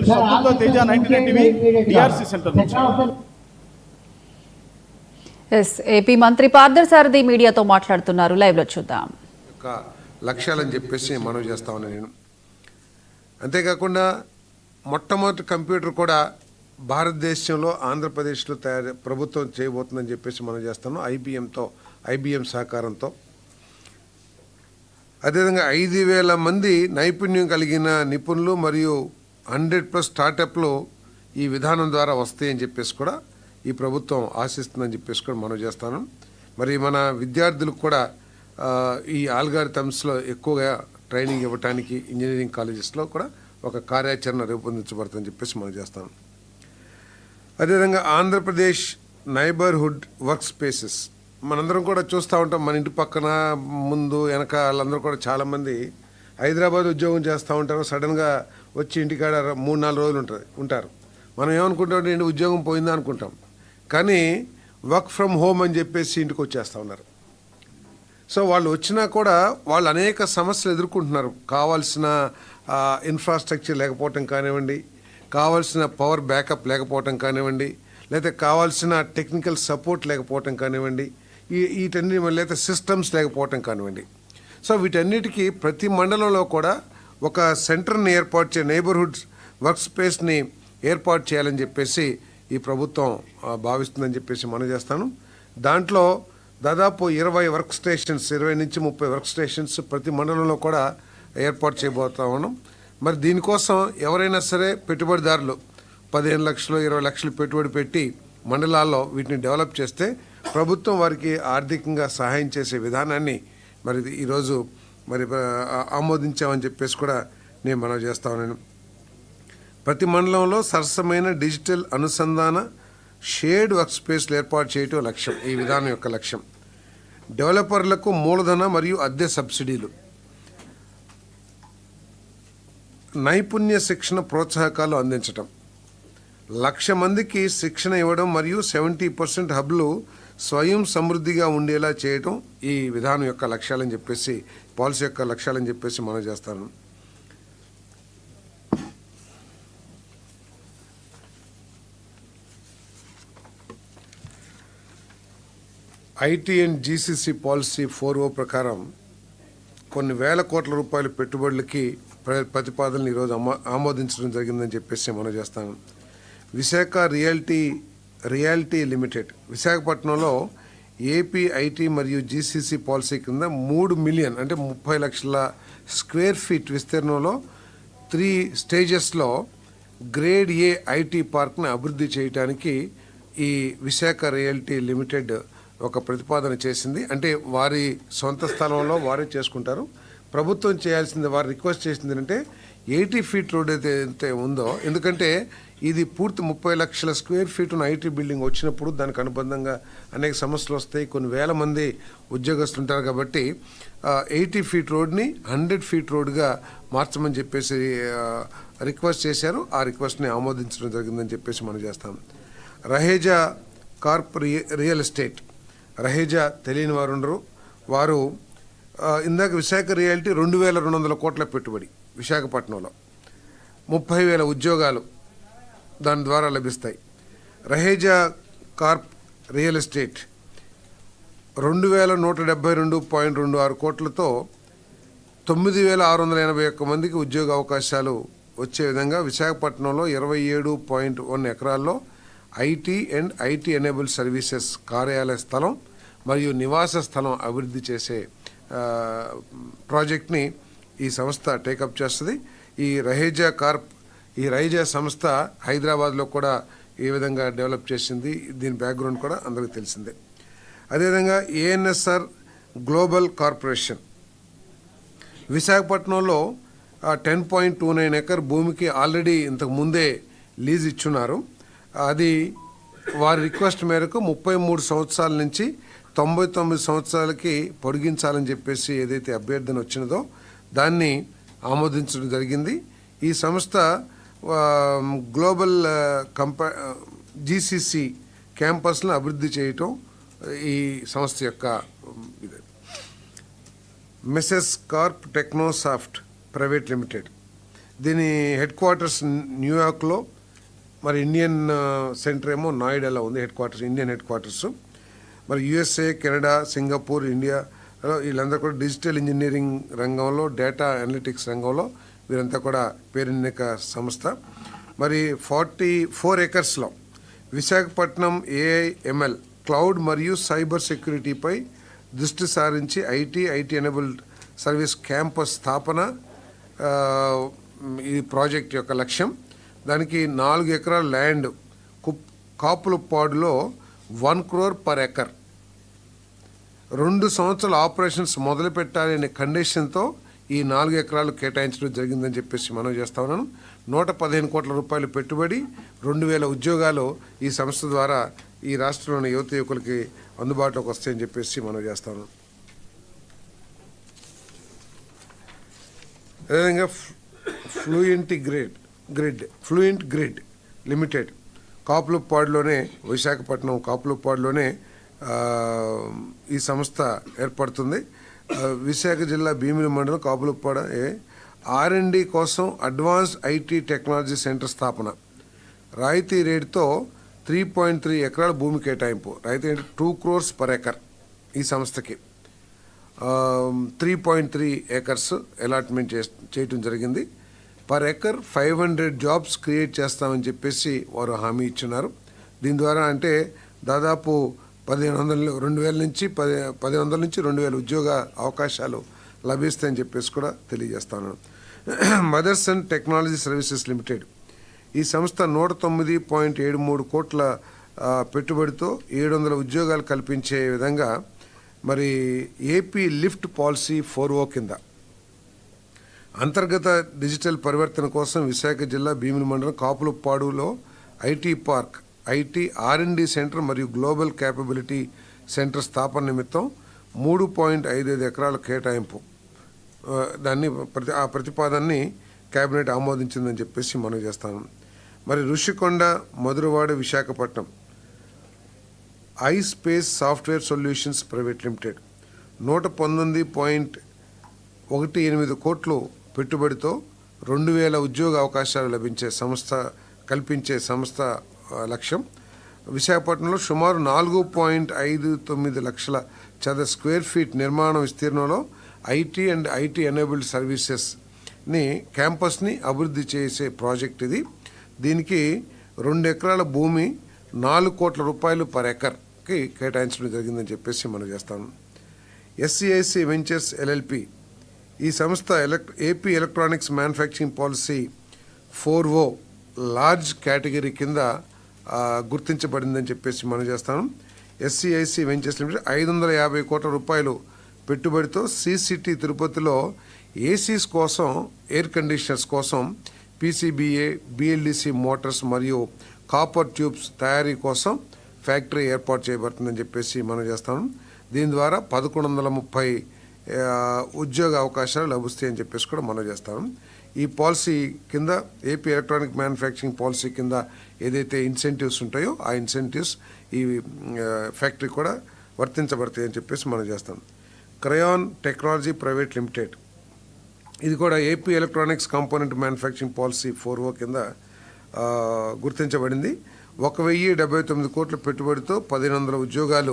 Journalist Abdullah Teja 99 TV DRC centre నుంచి. AP మంత్రి పార్థసారథి మీడియాతో మాట్లాడుతున్నారు. లైవ్ లో చూద్దాం. లక్ష్యాలని చెప్పేసి మనం చేస్తా ఉన్నాను నేను. అంతేకాకుండా మొట్టమొదటి కంప్యూటర్ కూడా భారతదేశంలో ఆంధ్రప్రదేశ్లో ప్రభుత్వం చేయబోతుందని చెప్పేసి మనం చేస్తాను ఐబిఎం సహకారంతో. అదేవిధంగా 5,000 మంది నైపుణ్యం కలిగిన నిపుణులు మరియు 100+ స్టార్టప్లు ఈ విధానం ద్వారా వస్తాయని చెప్పేసి కూడా ఈ ప్రభుత్వం ఆశిస్తుందని చెప్పేసి కూడా మనం చేస్తాను. మరి మన విద్యార్థులకు కూడా ఈ ఆల్గారిథమ్స్లో ఎక్కువగా ట్రైనింగ్ ఇవ్వడానికి ఇంజనీరింగ్ కాలేజెస్లో కూడా ఒక కార్యాచరణ రూపొందించబడుతుందని చెప్పేసి మనం చేస్తాం. అదేవిధంగా ఆంధ్రప్రదేశ్ నైబర్హుడ్ వర్క్ స్పేసెస్ మనందరం కూడా చూస్తూ ఉంటాం. మన ఇంటి పక్కన ముందు వెనక వాళ్ళందరూ కూడా చాలామంది హైదరాబాద్ ఉద్యోగం చేస్తూ ఉంటారు. సడన్గా వచ్చి ఇంటికాడ 3-4 రోజులు ఉంటారు. మనం ఏమనుకుంటాం, ఏంటి ఉద్యోగం పోయిందా అనుకుంటాం. కానీ వర్క్ ఫ్రమ్ హోమ్ అని చెప్పేసి ఇంటికి వచ్చేస్తూ ఉన్నారు. సో వాళ్ళు వచ్చినా కూడా వాళ్ళు అనేక సమస్యలు ఎదుర్కొంటున్నారు. కావాల్సిన ఇన్ఫ్రాస్ట్రక్చర్ లేకపోవటం కానివ్వండి, కావాల్సిన పవర్ బ్యాకప్ లేకపోవటం కానివ్వండి, లేకపోతే కావాల్సిన టెక్నికల్ సపోర్ట్ లేకపోవటం కానివ్వండి, వీటన్ని లేకపోతే సిస్టమ్స్ లేకపోవటం కానివ్వండి. సో వీటన్నిటికీ ప్రతి మండలంలో కూడా ఒక సెంటర్ని ఏర్పాటు నైబర్హుడ్ వర్క్ స్పేస్ని ఏర్పాటు చేయాలని చెప్పేసి ఈ ప్రభుత్వం భావిస్తుందని చెప్పేసి మనం చేస్తాను. దాంట్లో దాదాపు 20 వర్క్ స్టేషన్స్, 20 నుంచి 30 వర్క్ స్టేషన్స్ ప్రతి మండలంలో కూడా ఏర్పాటు చేయబోతా ఉన్నాం. మరి దీనికోసం ఎవరైనా సరే పెట్టుబడిదారులు 15 లక్షలు 20 లక్షలు పెట్టుబడి పెట్టి మండలాల్లో వీటిని డెవలప్ చేస్తే ప్రభుత్వం వారికి ఆర్థికంగా సహాయం చేసే విధానాన్ని మరి ఈరోజు మరి ఆమోదించామని చెప్పేసి కూడా నేను మనవి చేస్తా ఉన్నాను. ప్రతి మండలంలో సరసమైన డిజిటల్ అనుసంధాన షేర్డ్ వర్క్ స్పేస్లు ఏర్పాటు చేయటం లక్ష్యం. ఈ విధానం యొక్క లక్ష్యం డెవలపర్లకు మూలధన మరియు అద్దె సబ్సిడీలు, నైపుణ్య శిక్షణ ప్రోత్సాహకాలు అందించటం, 1,00,000 మందికి శిక్షణ ఇవ్వడం మరియు 70% హబ్లు స్వయం సమృద్ధిగా ఉండేలా చేయటం ఈ విధానం యొక్క లక్ష్యాలని చెప్పేసి, పాలసీ యొక్క లక్ష్యాలని చెప్పేసి మనం చేస్తాను. IT and GCC policy 4O ప్రకారం కొన్ని వేల కోట్ల రూపాయల పెట్టుబడులకి ప్రతిపాదనలు ఈరోజు ఆమోదించడం జరిగిందని చెప్పేసి మనం చేస్తాను. విశాఖ రియాలిటీ లిమిటెడ్ విశాఖపట్నంలో ఏపీ ఐటీ మరియు జీసీసీ పాలసీ కింద 3 మిలియన్ అంటే 30 లక్షల స్క్వేర్ ఫీట్ విస్తీర్ణంలో 3 స్టేజెస్లో గ్రేడ్ ఏ ఐటీ పార్క్ని అభివృద్ధి చేయడానికి ఈ విశాఖ రియాలిటీ లిమిటెడ్ ఒక ప్రతిపాదన చేసింది. అంటే వారి సొంత స్థలంలో వారే చేసుకుంటారు. ప్రభుత్వం చేయాల్సింది, వారు రిక్వెస్ట్ చేసింది అంటే 80 ఫీట్ రోడ్ అయితే ఉందో, ఎందుకంటే ఇది పూర్తి 30 లక్షల స్క్వేర్ ఫీట్ ఉన్న ఐటీ బిల్డింగ్ వచ్చినప్పుడు దానికి అనుబంధంగా అనేక సమస్యలు వస్తాయి. కొన్ని వేల మంది ఉద్యోగస్తులు ఉంటారు కాబట్టి 80 ఫీట్ రోడ్ని 100 ఫీట్ రోడ్గా మార్చమని చెప్పేసి రిక్వెస్ట్ చేశారు. ఆ రిక్వెస్ట్ని ఆమోదించడం జరిగిందని చెప్పేసి మనం చేస్తాం. Raheja Corp real estate, Raheja తెలియని వారు ఉండరు. వారు ఇందాక విశాఖ రియాలిటీ 2,200 కోట్ల పెట్టుబడి విశాఖపట్నంలో 30,000 ఉద్యోగాలు దాని ద్వారా లభిస్తాయి. రహేజా కార్ప్ రియల్ ఎస్టేట్ 2,172.26 కోట్లతో 9,681 మందికి ఉద్యోగ అవకాశాలు వచ్చే విధంగా విశాఖపట్నంలో 27.1 ఎకరాల్లో IT and IT enable services కార్యాలయ స్థలం మరియు నివాస స్థలం అభివృద్ధి చేసే ప్రాజెక్ట్ని ఈ సంస్థ టేకప్ చేస్తుంది. ఈ రహేజా సంస్థ హైదరాబాద్లో కూడా ఏ విధంగా డెవలప్ చేసింది, దీని బ్యాక్గ్రౌండ్ కూడా అందరికీ తెలిసిందే. అదేవిధంగా ఏఎన్ఎస్ఆర్ గ్లోబల్ కార్పొరేషన్ విశాఖపట్నంలో 10.29 ఎకర్ భూమికి ఆల్రెడీ ఇంతకు ముందే లీజ్ ఇచ్చున్నారు. అది వారి రిక్వెస్ట్ మేరకు 33 సంవత్సరాల నుంచి 99 సంవత్సరాలకి పొడిగించాలని చెప్పేసి ఏదైతే అభ్యర్థన వచ్చినదో దాన్ని ఆమోదించడం జరిగింది. ఈ సంస్థ గ్లోబల్ జీసీసీ క్యాంపస్లను అభివృద్ధి చేయటం ఈ సంస్థ యొక్క మెసెస్ కార్ప్ టెక్నోసాఫ్ట్ ప్రైవేట్ లిమిటెడ్ దీని హెడ్ క్వార్టర్స్ న్యూయార్క్లో, మరి ఇండియన్ సెంటర్ ఏమో నాయిడాలో ఉంది ఇండియన్ హెడ్ క్వార్టర్స్. మరి యుఎస్ఏ, కెనడా, సింగపూర్, ఇండియా వీళ్ళందరూ కూడా డిజిటల్ ఇంజనీరింగ్ రంగంలో, డేటా అనలిటిక్స్ రంగంలో వీరంతా కూడా పేరెన్నిక సంస్థ. మరి 44 ఎకర్స్లో విశాఖపట్నం ఏఐఎంఎల్ క్లౌడ్ మరియు సైబర్ సెక్యూరిటీపై దృష్టి సారించి ఐటీ ఎనేబుల్డ్ సర్వీస్ క్యాంపస్ స్థాపన ఈ ప్రాజెక్ట్ యొక్క లక్ష్యం. దానికి 4 ఎకరాల ల్యాండ్ కాపులపాడులో 1 crore per acre. 2 సంవత్సరాల ఆపరేషన్స్ మొదలు పెట్టాలనే కండిషన్తో ఈ 4 ఎకరాలు కేటాయించడం జరిగిందని చెప్పేసి మనం చేస్తా ఉన్నాను. 115 కోట్ల రూపాయలు పెట్టుబడి, 2000 ఉద్యోగాలు ఈ సంస్థ ద్వారా ఈ రాష్ట్రంలోని యువకులకి అందుబాటులోకి వస్తాయని చెప్పేసి మనం చేస్తా ఉన్నాం. అదేవిధంగా ఫ్లూయింట్ గ్రిడ్ లిమిటెడ్ కాపులపాడులోనే, విశాఖపట్నం కాపులపాడులోనే ఈ సంస్థ ఏర్పడుతుంది. విశాఖ జిల్లా భీమిలి మండలం కాపులపాడు R&D కోసం అడ్వాన్స్డ్ ఐటీ టెక్నాలజీ సెంటర్ స్థాపన. రాయితీ రేటుతో 3.3 ఎకరాల భూమి కేటాయింపు. రాయితీ రేటు 2 crores per acre. ఈ సంస్థకి 3.3 acres అలాట్మెంట్ చేయటం జరిగింది. పర్ ఎకర్ 500 జాబ్స్ క్రియేట్ చేస్తామని చెప్పేసి వారు హామీ ఇచ్చున్నారు. దీని ద్వారా అంటే దాదాపు 2,000 నుంచి 2,000 ఉద్యోగ అవకాశాలు లభిస్తాయని చెప్పేసి కూడా తెలియజేస్తాను. మదర్సన్ టెక్నాలజీ సర్వీసెస్ లిమిటెడ్ ఈ సంస్థ 109.73 కోట్ల పెట్టుబడితో 700 ఉద్యోగాలు కల్పించే విధంగా మరి ఏపీ లిఫ్ట్ పాలసీ 4O కింద అంతర్గత డిజిటల్ పరివర్తన కోసం విశాఖ జిల్లా భీమిలి మండలం కాపులపాడులో IT park, IT R&D centre మరియు గ్లోబల్ క్యాపబిలిటీ సెంటర్ స్థాపన నిమిత్తం 3.55 ఎకరాల కేటాయింపు. ఆ ప్రతిపాదనని కేబినెట్ ఆమోదించిందని చెప్పేసి మనం చేస్తాను. మరి Rushikonda, Madhurawada, Visakhapatnam ispace software solutions private limited 119.18 కోట్లు పెట్టుబడితో 2000 ఉద్యోగ అవకాశాలు కల్పించే సంస్థ లక్ష్యం. విశాఖపట్నంలో సుమారు 4.59 లక్షల స్క్వేర్ ఫీట్ నిర్మాణ విస్తీర్ణంలో ఐటీ అండ్ ఐటీ ఎనేబుల్డ్ సర్వీసెస్ని క్యాంపస్ని అభివృద్ధి చేసే ప్రాజెక్ట్ ఇది. దీనికి 2 ఎకరాల భూమి 4 కోట్ల రూపాయలు పర్ ఎకర్కి కేటాయించడం జరిగిందని చెప్పేసి మనం చేస్తాము. SCIC వెంచర్స్ LLP ఈ సంస్థ AP electronics manufacturing policy 4O large category కింద గుర్తించబడిందని చెప్పేసి మనం చేస్తాం. SCIC వెంచర్స్ లిమిటెడ్ 550 కోట్ల రూపాయలు పెట్టుబడితో సిసిటి తిరుపతిలో ఏసీస్ కోసం, ఎయిర్ కండిషనర్స్ కోసం PCBA, BLDC మోటార్స్ మరియు కాపర్ ట్యూబ్స్ తయారీ కోసం ఫ్యాక్టరీ ఏర్పాటు చేయబడుతుందని చెప్పేసి మనం చేస్తాం. దీని ద్వారా 1130 ఉద్యోగ అవకాశాలు లభిస్తాయని చెప్పేసి కూడా మనం చేస్తాం. ఈ పాలసీ కింద ఏపీ ఎలక్ట్రానిక్ మ్యానుఫ్యాక్చరింగ్ పాలసీ కింద ఏదైతే ఇన్సెంటివ్స్ ఉంటాయో ఆ ఇన్సెంటివ్స్ ఈ ఫ్యాక్టరీ కూడా వర్తించబడతాయని చెప్పేసి మనం చేస్తాం. క్రయాన్ టెక్నాలజీ ప్రైవేట్ లిమిటెడ్ ఇది కూడా AP electronics component manufacturing policy 4O కింద గుర్తించబడింది. 1,079 కోట్ల పెట్టుబడితో 1,500 ఉద్యోగాలు